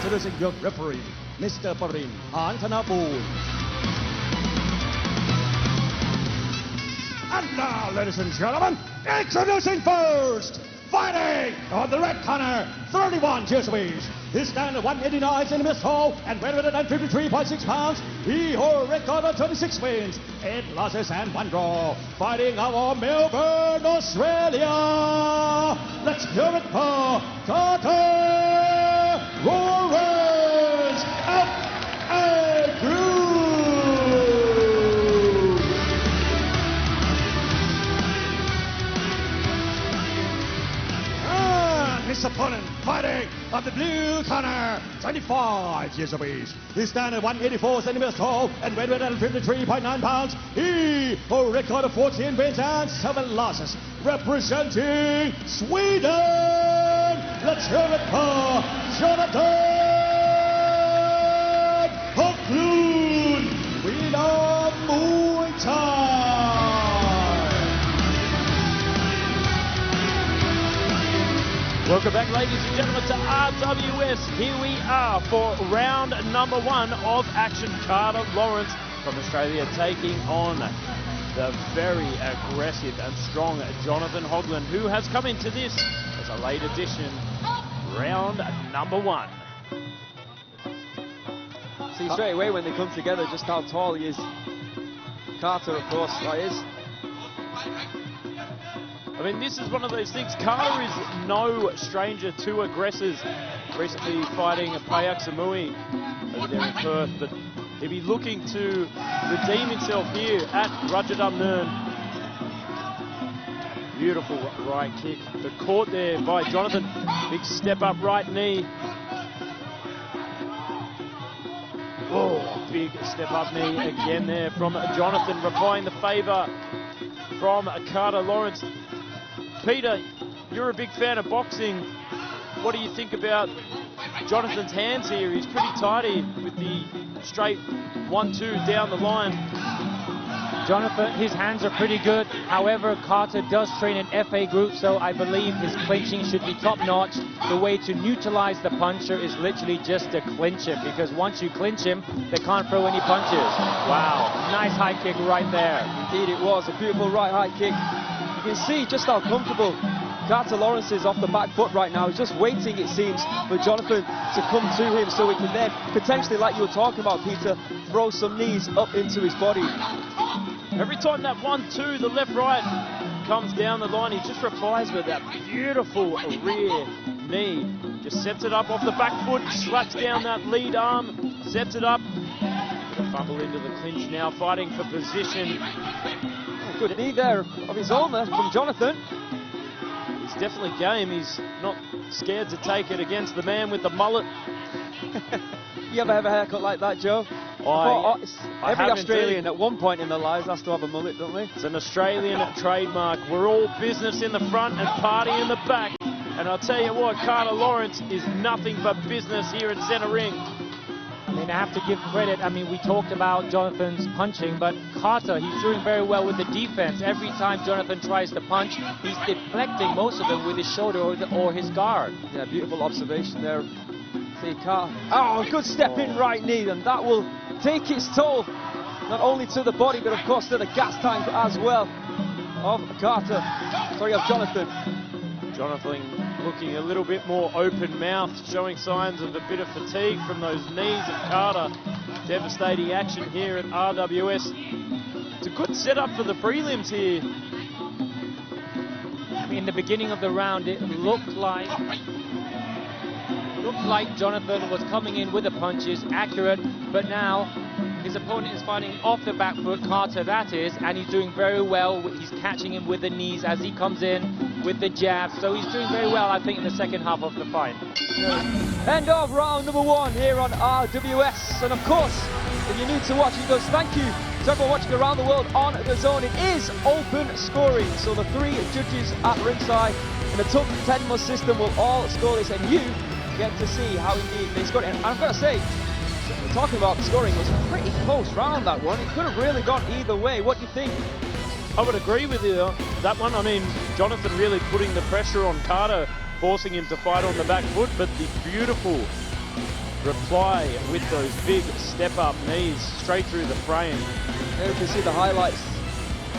Introducing your referee, Mr. Parin Antanapoon. And now, ladies and gentlemen, introducing first, fighting on the red corner, 31 years of age. He stands at 189 centimeters tall and 153.6 pounds. He holds a record of 26 wins, 8 losses and 1 draw. Fighting out of Melbourne, Australia. Let's hear it for Carter Lawrence F.A. Group. His opponent fighting on the blue corner, 25 years of age. He stands at 184 centimeters tall and 153.9 pounds. He holds a record of 14 wins and 7 losses. Representing Sweden, let's hear it for Jonathan Hoglund Venum Muay. Welcome back, ladies and gentlemen, to RWS. Here we are for round number 1 of action. Carter Lawrence from Australia taking on the very aggressive and strong Jonathan Hoglund, who has come into this as a late addition, round number 1. See straight away when they come together just how tall he is. Carter, of course, that is. I mean, this is one of those things. Carter is no stranger to aggressors. Recently fighting 𝐓𝐇𝐈𝐒 over there in Perth, but he'll be looking to redeem himself here at Rajadamnern. Beautiful right kick. The caught there by Jonathan. Big step up right knee. Oh, big step up knee again there from Jonathan, replying the favour from Carter Lawrence. Peter, you're a big fan of boxing. What do you think about Jonathan's hands here? He's pretty tidy with the straight 1-2 down the line. Jonathan, his hands are pretty good. However, Carter does train in FA group, so I believe his clinching should be top-notch. The way to neutralize the puncher is literally just to clinch him, because once you clinch him, they can't throw any punches. Wow, nice high kick right there. Indeed it was, a beautiful right high kick. You can see just how comfortable Carter Lawrence is off the back foot right now. He's just waiting, it seems, for Jonathan to come to him so he can then potentially, like you were talking about, Peter, throw some knees up into his body. Every time that 1-2, the left-right comes down the line, he just replies with that beautiful rear knee. Just sets it up off the back foot, slaps down that lead arm, sets it up. Fumble into the clinch now, fighting for position. Good knee there of his own there from Jonathan. He's definitely game. He's not scared to take it against the man with the mullet. You ever have a haircut like that, Joe? Every Australian at one point in their lives has to have a mullet, don't they? It's an Australian trademark. We're all business in the front and party in the back. And I'll tell you what, Carter Lawrence is nothing but business here at centre ring. I mean, I have to give credit. I mean, we talked about Jonathan's punching, but Carter, he's doing very well with the defense. Every time Jonathan tries to punch, he's deflecting most of them with his shoulder or his guard. Yeah, beautiful observation there. See Carter. Oh, good step in right knee, and that will take its toll, not only to the body, but of course to the gas tank as well of Carter. Sorry, of Jonathan. Jonathan looking a little bit more open-mouthed, showing signs of a bit of fatigue from those knees of Carter. Devastating action here at RWS. It's a good setup for the prelims here. In the beginning of the round, it looked like Jonathan was coming in with the punches, accurate, but now his opponent is fighting off the back foot, Carter that is, and he's doing very well. He's catching him with the knees as he comes in with the jabs, so he's doing very well, I think, in the second half of the fight. End of round number 1 here on RWS, and of course, if you're new to watching us, thank you to everyone watching around the world on DAZN. It is open scoring, so the 3 judges at ringside in the top 10 system will all score this, and you get to see how indeed they scored it. And I've got to say, talking about the scoring, was a pretty close round, that one. It could have really gone either way. What do you think? I would agree with you on that one. I mean, Jonathan really putting the pressure on Carter, forcing him to fight on the back foot, but the beautiful reply with those big step-up knees straight through the frame. There you can see the highlights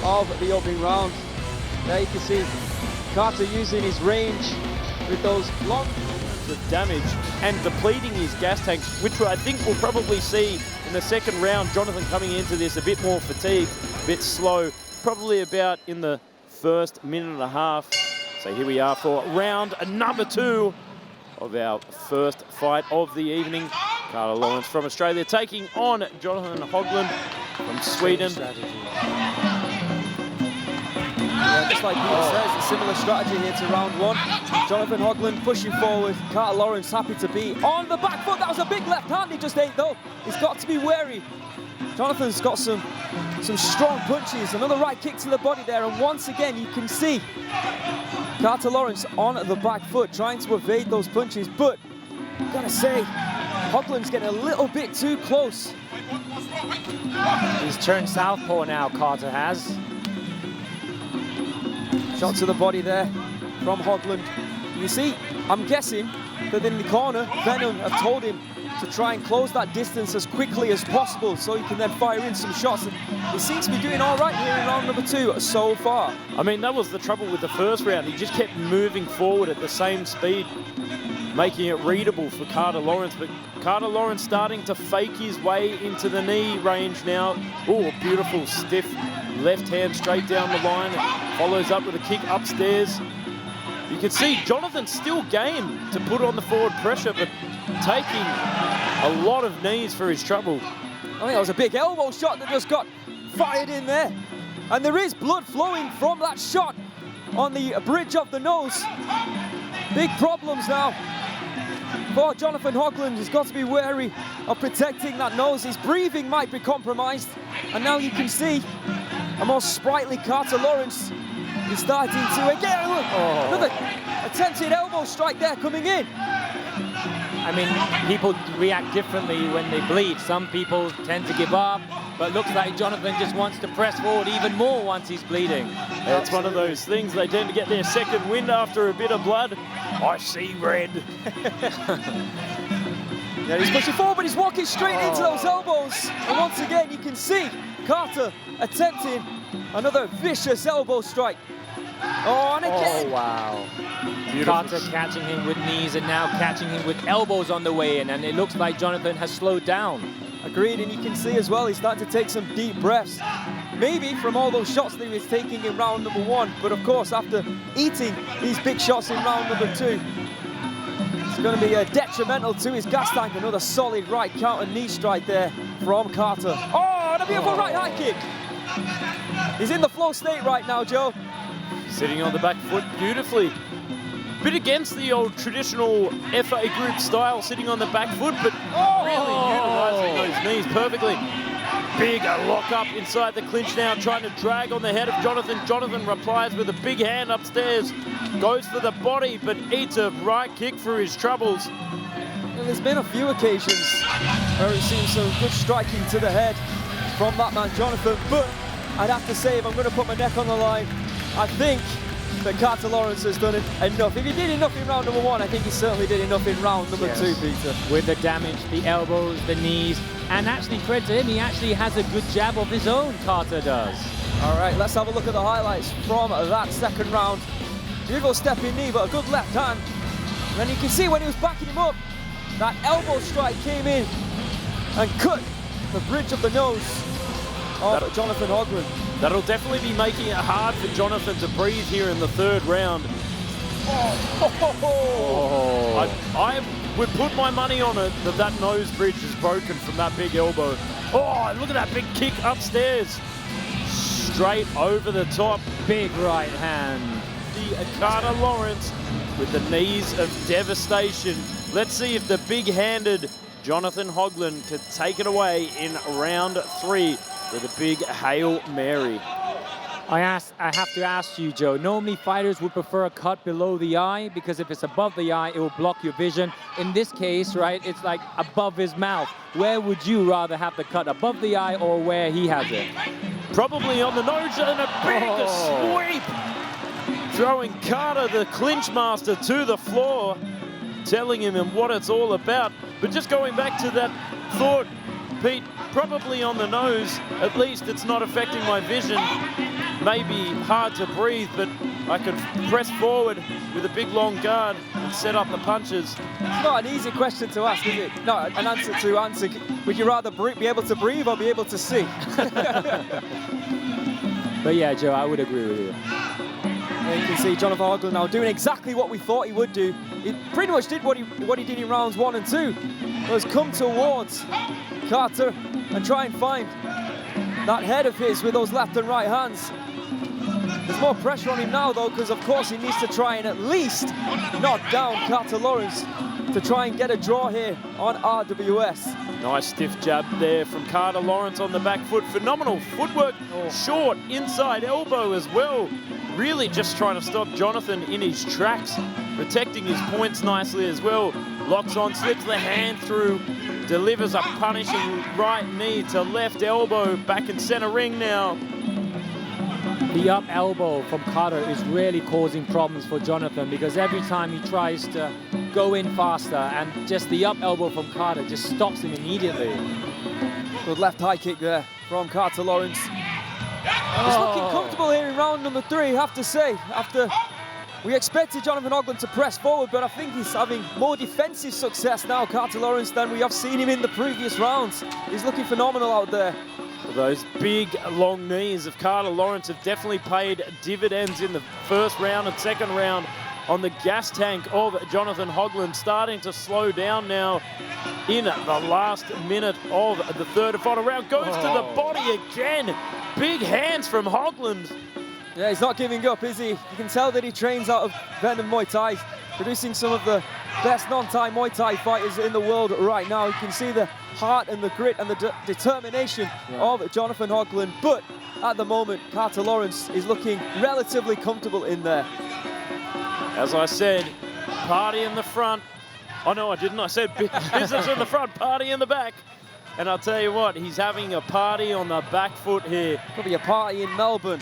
of the opening round. There you can see Carter using his range with those long of damage and depleting his gas tank, which I think we'll probably see in the second round. Jonathan coming into this a bit more fatigued, a bit slow, probably about in the first minute and a half. So here we are for round number 2 of our first fight of the evening. Carter Lawrence from Australia taking on Jonathan Hoglund from Sweden. Yeah, just like Peter says, a similar strategy here to round 1. Jonathan Hoglund pushing forward. Carter Lawrence happy to be on the back foot. That was a big left hand he just ate though. He's got to be wary. Jonathan's got some strong punches. Another right kick to the body there. And once again, you can see Carter Lawrence on the back foot trying to evade those punches. But I've got to say, Hoglund's getting a little bit too close. He's turned southpaw now, Carter has. Shot to the body there from Hoglund. You see, I'm guessing that in the corner, Venum have told him to try and close that distance as quickly as possible so he can then fire in some shots. And he seems to be doing all right here in round number 2 so far. I mean, that was the trouble with the first round. He just kept moving forward at the same speed, making it readable for Carter Lawrence. But Carter Lawrence starting to fake his way into the knee range now. Oh, a beautiful stiff left hand straight down the line. Follows up with a kick upstairs. You can see Jonathan's still game to put on the forward pressure, but taking a lot of knees for his trouble. I think that was a big elbow shot that just got fired in there. And there is blood flowing from that shot on the bridge of the nose. Big problems now for Jonathan Hoglund. He's got to be wary of protecting that nose. His breathing might be compromised. And now you can see a more sprightly Carter Lawrence is starting to again. Another attempted elbow strike there coming in. I mean, people react differently when they bleed. Some people tend to give up, but looks like Jonathan just wants to press forward even more once he's bleeding. It's one of those things, they tend to get their second wind after a bit of blood. I see red. Yeah, he's pushing forward, but he's walking straight into those elbows. And once again, you can see Carter attempting another vicious elbow strike. Oh, and again. Oh, wow. Beautiful. Carter catching him with knees and now catching him with elbows on the way in, and it looks like Jonathan has slowed down. Agreed, and you can see as well, he's starting to take some deep breaths. Maybe from all those shots that he was taking in round number 1, but of course, after eating these big shots in round number 2, it's going to be detrimental to his gas tank. Another solid right counter knee strike there from Carter. Oh, and a beautiful right high kick. He's in the flow state right now, Joe. Sitting on the back foot beautifully. Bit against the old traditional FA group style, sitting on the back foot, but really utilising those knees perfectly. Big lock up inside the clinch now, trying to drag on the head of Jonathan. Jonathan replies with a big hand upstairs. Goes for the body, but eats a right kick for his troubles. And there's been a few occasions where we've seen some good striking to the head from that man, Jonathan, but I'd have to say, if I'm going to put my neck on the line, I think that Carter Lawrence has done enough. If he did enough in round number 1, I think he certainly did enough in round number 2, Peter. With the damage, the elbows, the knees, and actually, credit to him, he actually has a good jab of his own, Carter does. All right, let's have a look at the highlights from that second round. Beautiful stepping knee, but a good left hand. And you can see when he was backing him up, that elbow strike came in and cut the bridge of the nose of Jonathan Hoglund. That'll definitely be making it hard for Jonathan to breathe here in the third round. I would put my money on it that nose bridge is broken from that big elbow. Oh, look at that big kick upstairs. Straight over the top. Big right hand. The Carter Lawrence with the knees of devastation. Let's see if the big-handed Jonathan Hoglund could take it away in round 3 with a big Hail Mary. I have to ask you, Joe, normally fighters would prefer a cut below the eye because if it's above the eye, it will block your vision. In this case, right, it's like above his mouth. Where would you rather have the cut, above the eye or where he has it? Probably on the nose, and a big sweep. Throwing Carter, the clinch master, to the floor. telling him and what it's all about. But just going back to that thought, Pete, probably on the nose, at least it's not affecting my vision. Maybe hard to breathe, but I can press forward with a big long guard and set up the punches. It's not an easy question to ask, is it? No, an answer to answer. Would you rather be able to breathe or be able to see? But yeah, Joe, I would agree with you. And you can see Jonathan Hoglund now doing exactly what we thought he would do. He pretty much did what he did in rounds 1 and 2, was come towards Carter and try and find that head of his with those left and right hands. There's more pressure on him now, though, because of course he needs to try and at least knock down Carter Lawrence to try and get a draw here on RWS. Nice stiff jab there from Carter Lawrence on the back foot. Phenomenal footwork, short inside elbow as well. Really just trying to stop Jonathan in his tracks, protecting his points nicely as well. Locks on, slips the hand through, delivers a punishing right knee to left elbow, back in center ring now. The up elbow from Carter is really causing problems for Jonathan, because every time he tries to go in faster, and just the up elbow from Carter just stops him immediately. Good left high kick there from Carter Lawrence. He's looking comfortable here in round number 3, I have to say. After we expected Jonathan Hoglund to press forward, but I think he's having more defensive success now, Carter Lawrence, than we have seen him in the previous rounds. He's looking phenomenal out there. Those big, long knees of Carter Lawrence have definitely paid dividends in the first round and second round on the gas tank of Jonathan Hoglund, starting to slow down now in the last minute of the third and final round. Goes to the body again. Big hands from Hoglund. Yeah, he's not giving up, is he? You can tell that he trains out of Venum Muay Thai, producing some of the best non-Thai Muay Thai fighters in the world right now. You can see the heart and the grit and the determination of Jonathan Hoglund. But at the moment, Carter Lawrence is looking relatively comfortable in there. As I said, party in the front. Oh no, I didn't. I said business in the front, party in the back. And I'll tell you what, he's having a party on the back foot here. Could be a party in Melbourne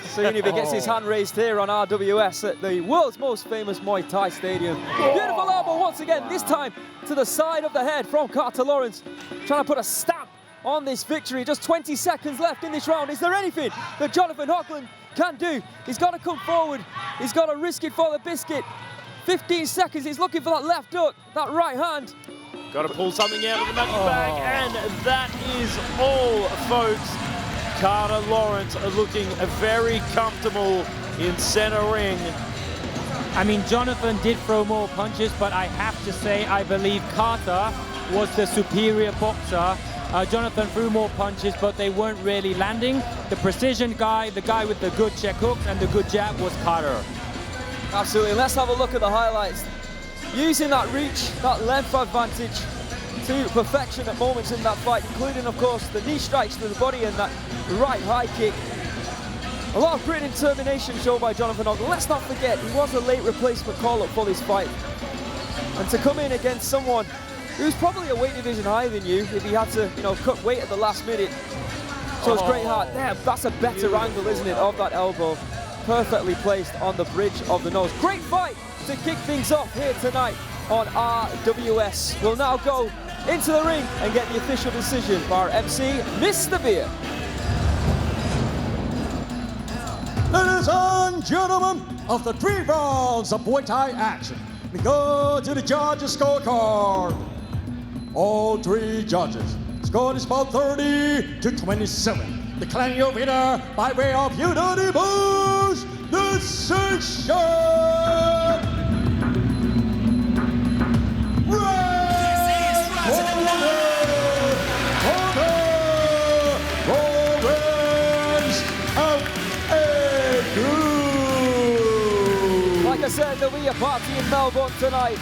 soon if he gets his hand raised here on RWS at the world's most famous Muay Thai stadium. Beautiful elbow once again, this time to the side of the head from Carter Lawrence, trying to put a stamp on this victory. Just 20 seconds left in this round. Is there anything that Jonathan Hoglund can do? He's got to come forward. He's got to risk it for the biscuit. 15 seconds. He's looking for that left hook, that right hand. Got to pull something out of the magic bag, and that is all, folks. Carter Lawrence looking very comfortable in center ring. I mean, Jonathan did throw more punches, but I have to say I believe Carter was the superior boxer. Jonathan threw more punches, but they weren't really landing. The precision guy, the guy with the good check hooks and the good jab, was Carter. Absolutely. Let's have a look at the highlights. Using that reach, that length advantage to perfection at moments in that fight, including, of course, the knee strikes to the body and that right high kick. A lot of grit and determination shown by Jonathan Hoglund. Let's not forget, he was a late replacement call-up for this fight. And to come in against someone who's probably a weight division higher than you, if he had to, cut weight at the last minute. So it's great heart. There, that's a better angle, isn't it, of that elbow. Perfectly placed on the bridge of the nose. Great fight to kick things off here tonight on RWS. We'll now go into the ring and get the official decision by our MC, Mr. Beer. Ladies and gentlemen, after 3 rounds of Muay Thai action, we go to the judges' scorecard. All 3 judges scored is about 30-27. Declaring your winner by way of unanimous decision. Like I said, there'll be a party in Melbourne tonight.